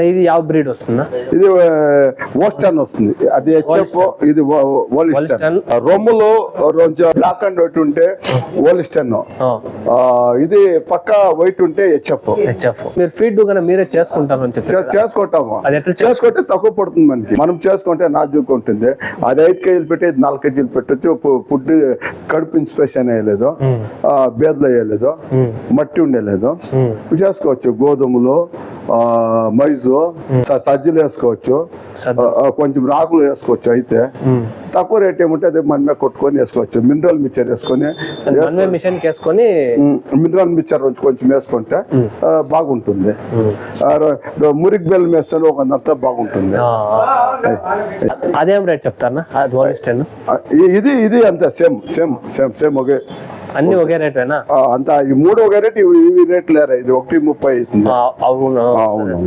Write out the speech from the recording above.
ఇది ಯಾವ బ్రీడ్ వస్తుందా? ఇది ఓస్టన్ వస్తుంది, అది హెచ్ఎఫ్, ఇది ఓలిస్టన్. రొమ్ములు కొంచెం బ్లాక్ అండ్ వైట్ ఉంటే ఓలిస్టన్, ఇది పక్క వైట్ ఉంటే హెచ్ఎఫ్. మీరు ఫీడ్ కన్నా మీరే చేసుకుంటారు అని చెప్తారు? చేసుకుంటాము, చేసుకుంటే తక్కువ పడుతుంది మనకి. మనం చేసుకుంటే నాజూకు ఉంటుంది. అది 5 కేజీలు పెట్టి 4 కేజీలు పెట్టచ్చు. ఫుడ్ కడుపు ఇన్స్పెక్షన్ వేయలేదు, బేదలు వేయలేదు, మట్టి ఉండలేదు. చేసుకోవచ్చు. గోధుమలు, మైజు, సజ్జలు వేసుకోవచ్చు, కొంచెం రాకులు వేసుకోవచ్చు. అయితే తక్కువ రేట్ ఏమంటే అదే మనమే కొట్టుకొని వేసుకోవచ్చు. మినరల్ మిక్చర్ వేసుకొని, మినరల్ మిక్చర్ కొంచెం వేసుకుంటే బాగుంటుంది. మురికి బెల్లం వేస్తే ఒకంతా బాగుంటుంది. అదేం రేట్ చెప్తారా? ఇది ఇది అంతే, సేమ్ సేమ్ సేమ్ సేమ్ ఒకే, అన్ని ఒకే రేట్ అంతా. ఈ 3 ఒకే రేట్, ఇవి రేట్ లేరా? ఇది 1.30 అవుతుంది. అవును. అవును.